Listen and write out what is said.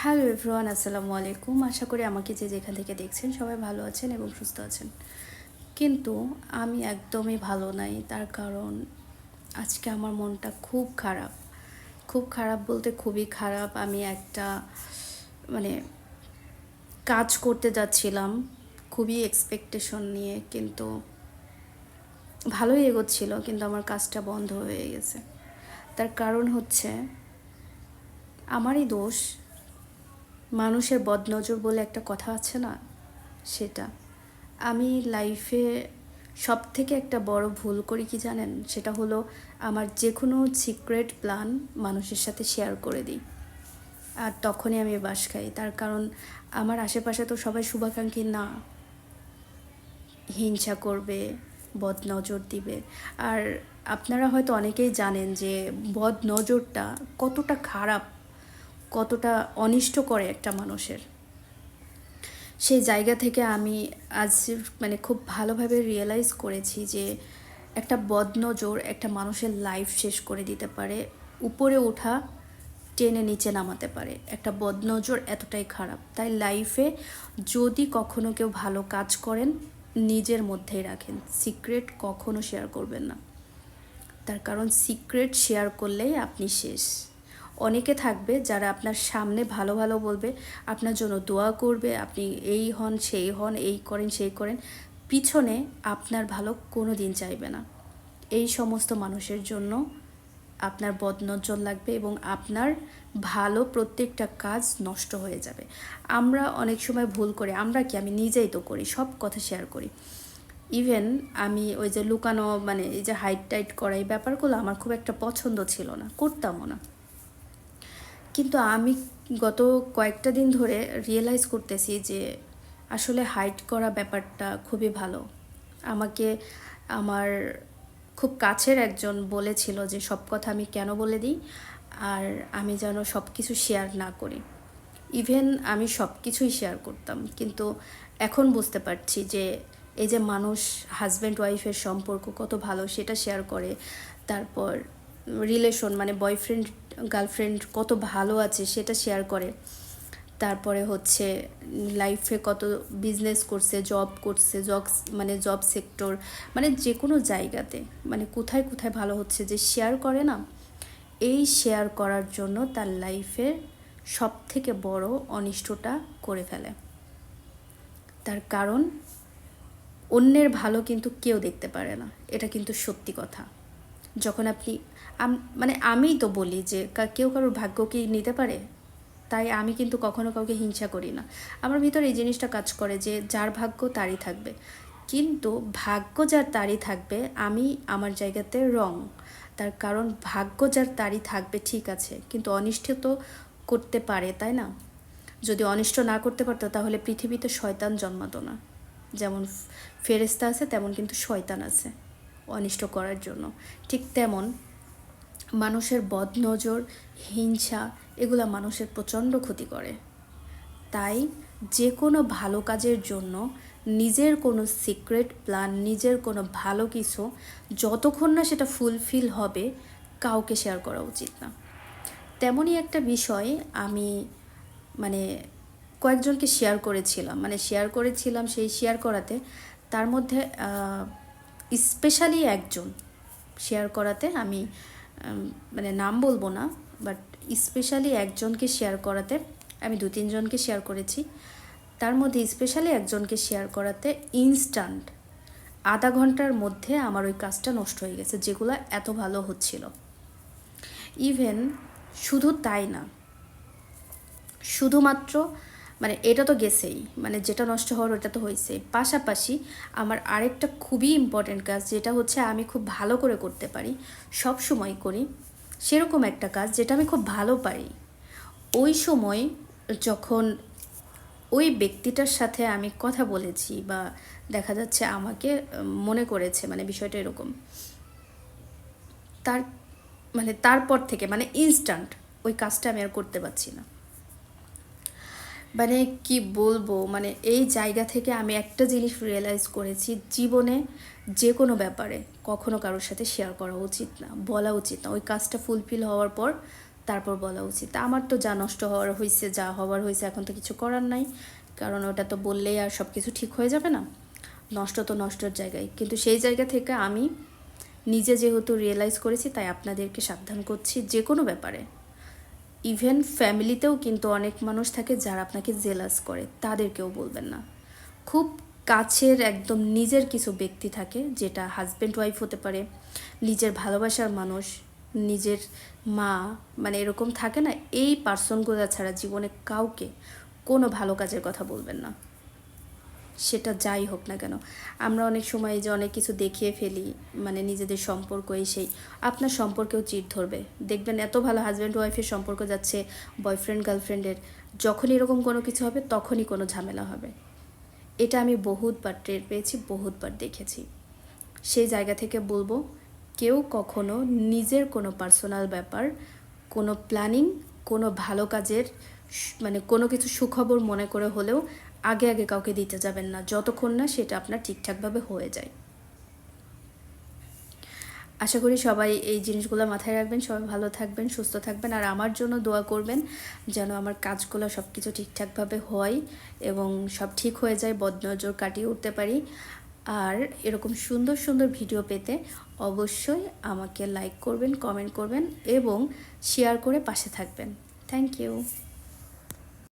Hello everyone, আসসালামু আলাইকুম। আশা করি আমাকে যে যেখান থেকে দেখছেন সবাই ভালো আছেন এবং সুস্থ আছেন। কিন্তু আমি একদমই ভালো নাই। তার কারণ আজকে আমার মনটা খুব খারাপ। খুব খারাপ বলতে খুবই খারাপ। আমি একটা মানে কাজ করতে যাচ্ছিলাম খুবই এক্সপেকটেশন নিয়ে, কিন্তু ভালোই এগোচ্ছিল, কিন্তু আমার কাজটা বন্ধ হয়ে গেছে। তার কারণ হচ্ছে আমারই দোষ। মানুষের বদনজর বলে একটা কথা আছে না, সেটা আমি লাইফে সব থেকে একটা বড় ভুল করি কি জানেন, সেটা হলো আমার যে কোনো সিক্রেট প্ল্যান মানুষের সাথে শেয়ার করে দিই, আর তখনই আমি বাস খাই। তার কারণ আমার আশেপাশে তো সবাই শুভাকাঙ্ক্ষী না, হিংসা করবে, বদনজর দিবে। আর আপনারা হয়তো অনেকেই জানেন যে বদনজরটা কতটা খারাপ, কতটা অনিষ্ট করে একটা মানুষের। সেই জায়গা থেকে আমি আজ খুব ভালোভাবে রিয়েলাইজ করেছি যে একটা বদনজর একটা মানুষের লাইফ শেষ করে দিতে পারে, উপরে ওঠা টেনে নিচে নামাতে পারে। একটা বদনজর এতটাই খারাপ। তাই লাইফে যদি কখনো কেউ ভালো কাজ করেন, নিজের মধ্যেই রাখেন, সিক্রেট কখনো শেয়ার করবেন না। তার কারণ সিক্রেট শেয়ার করলেই আপনি শেষ। অনেকে থাকবে যারা আপনার সামনে ভালো ভালো বলবে, আপনার জন্য দোয়া করবে, আপনি এই হন সেই হন, এই করেন সেই করেন, পিছনে আপনার ভালো কোনো দিন চাইবে না। এই সমস্ত মানুষের জন্য আপনার বদনজর লাগবে এবং আপনার ভালো প্রত্যেকটা কাজ নষ্ট হয়ে যাবে। আমরা অনেক সময় ভুল করি, আমি নিজেই তো করি, সব কথা শেয়ার করি। ইভেন আমি ওই যে লুকানো এই যে হাইট টাইট করা, এই ব্যাপারগুলো আমার খুব একটা পছন্দ ছিল না, করতামও না। কিন্তু আমি গত কয়েকটা দিন ধরে রিয়েলাইজ করতেছি যে আসলে হাইট করা ব্যাপারটা খুবই ভালো। আমাকে আমার খুব কাছের একজন বলেছিল যে সব কথা আমি কেন বলে দিই, আর আমি যেন সব কিছু শেয়ার না করি। ইভেন আমি সব কিছুই শেয়ার করতাম, কিন্তু এখন বুঝতে পারছি যে এই যে মানুষ হাজব্যান্ড ওয়াইফের সম্পর্ক কত ভালো সেটা শেয়ার করে, তারপর রিলেশন বয়ফ্রেন্ড গার্লফ্রেন্ড কত ভালো আছে সেটা শেয়ার করে, তারপরে হচ্ছে লাইফে কত বিজনেস করছে, জব করছে, জব সেক্টর, যে কোনো জায়গাতে কোথায় কোথায় ভালো হচ্ছে যে শেয়ার করে না। এই শেয়ার করার জন্য তার লাইফের সব থেকে বড় অনিষ্টটা করে ফেলে। তার কারণ অন্যের ভালো কিন্তু কেউ দেখতে পারে না, এটা কিন্তু সত্যি কথা। যখন আপনি আমিই তো বলি যে কেউ কারোর ভাগ্য কি নিতে পারে। তাই আমি কিন্তু কখনো কাউকে হিংসা করি না। আমার ভিতরে এই জিনিসটা কাজ করে যে যার ভাগ্য তারই থাকবে, কিন্তু ভাগ্য যার তারই থাকবে, আমি আমার জায়গাতে রং। তার কারণ ভাগ্য যার তারই থাকবে ঠিক আছে, কিন্তু অনিষ্ট তো করতে পারে, তাই না? যদি অনিষ্ট না করতে পারতো তাহলে পৃথিবীতে শয়তান জন্মাতো না। যেমন ফেরেশতা আছে তেমন কিন্তু শয়তান আছে অনিষ্ট করার জন্য। ঠিক তেমন মানুষের বদনজর, হিংসা, এগুলা মানুষের প্রচণ্ড ক্ষতি করে। তাই যে কোনো ভালো কাজের জন্য নিজের কোনো সিক্রেট প্ল্যান, নিজের কোনো ভালো কিছু যতক্ষণ না সেটা ফুলফিল হবে, কাউকে শেয়ার করা উচিত না। তেমনই একটা বিষয় আমি মানে কয়েকজনকে শেয়ার করেছিলাম সেই শেয়ার করাতে, তার মধ্যে স্পেশালি একজন শেয়ার করাতে আমি নাম বলবো না, বাট স্পেশালি একজনকে শেয়ার করাতে আমি 2-3 জনকে শেয়ার করেছি। তার মধ্যে স্পেশালি একজনকে শেয়ার করাতে ইনস্ট্যান্ট আধা ঘন্টার মধ্যে আমার ওই কাজটা নষ্ট হয়ে গেছে, যেগুলো এত ভালো হচ্ছিল। ইভেন শুধু তাই না, শুধুমাত্র এটা তো গেছেই, যেটা নষ্ট হওয়ার ওটা তো হয়েছে, পাশাপাশি আমার আরেকটা খুবই ইম্পর্টেন্ট কাজ, যেটা হচ্ছে আমি খুব ভালো করে করতে পারি, সব সময় করি, সেরকম একটা কাজ যেটা আমি খুব ভালো পারি। ওই সময় যখন ওই ব্যক্তিটার সাথে আমি কথা বলেছি বা দেখা যাচ্ছে আমাকে মনে করেছে, বিষয়টা এরকম, তার তারপর থেকে ইনস্ট্যান্ট ওই কাজটা আমি আর করতে পারছি না। কি বলবো, এই জায়গা থেকে আমি একটা জিনিস রিয়েলাইজ করেছি, জীবনে যে কোনো ব্যাপারে কখনো কারোর সাথে শেয়ার করা উচিত না, বলা উচিত না। ওই কাজটা ফুলফিল হওয়ার পর তারপর বলা উচিত। আমার তো যা নষ্ট হওয়ার হয়েছে, যা হওয়ার হয়েছে, এখন তো কিছু করার নাই, কারণ ওটা তো বললেই আর সব কিছু ঠিক হয়ে যাবে না। নষ্ট তো নষ্টর জায়গায়, কিন্তু সেই জায়গা থেকে আমি নিজে যেহেতু রিয়েলাইজ করেছি, তাই আপনাদেরকে সাবধান করছি যে কোনো ব্যাপারে। ইভেন ফ্যামিলিতেও কিন্তু অনেক মানুষ থাকে যারা আপনাকে জেলাস করে, তাদেরকেও বলবেন না। খুব কাছের একদম নিজের কিছু ব্যক্তি থাকে, যেটা হাজব্যান্ড ওয়াইফ হতে পারে, নিজের ভালোবাসার মানুষ, নিজের মা, মানে এরকম থাকে না, এই পার্সনগুলো ছাড়া জীবনে কাউকে কোনো ভালো কাজের কথা বলবেন না, সেটা যাই হোক না কেন। আমরা অনেক সময় যে অনেক কিছু দেখিয়ে ফেলি, মানে নিজেদের সম্পর্ক, সেই আপনার সম্পর্কেও চিট ধরবে। দেখবেন এত ভালো হাজব্যান্ড ওয়াইফের সম্পর্ক যাচ্ছে বয়ফ্রেন্ড গার্লফ্রেন্ডের, যখন এরকম কোনো কিছু হবে তখনই কোনো ঝামেলা হবে। এটা আমি বহুতবার টের পেয়েছি, বহুতবার দেখেছি। সেই জায়গা থেকে বলবো, কেউ কখনো নিজের কোনো পার্সোনাল ব্যাপার, কোনো প্ল্যানিং, কোনো ভালো কাজের মানে কোনো কিছু সুখবর মনে করে হলেও আগে আগে কাউকে দিতে যাবেন না, যতক্ষণ না সেটা আপনার ঠিকঠাকভাবে হয়ে যায়। আশা করি সবাই এই জিনিসগুলো মাথায় রাখবেন, সবাই ভালো থাকবেন, সুস্থ থাকবেন, আর আমার জন্য দোয়া করবেন যেন আমার কাজগুলো সব কিছু ঠিকঠাকভাবে হয় এবং সব ঠিক হয়ে যায়, বদনজর কাটিয়ে উঠতে পারি। আর এরকম সুন্দর সুন্দর ভিডিও পেতে অবশ্যই আমাকে লাইক করবেন, কমেন্ট করবেন এবং শেয়ার করে পাশে থাকবেন। Thank you.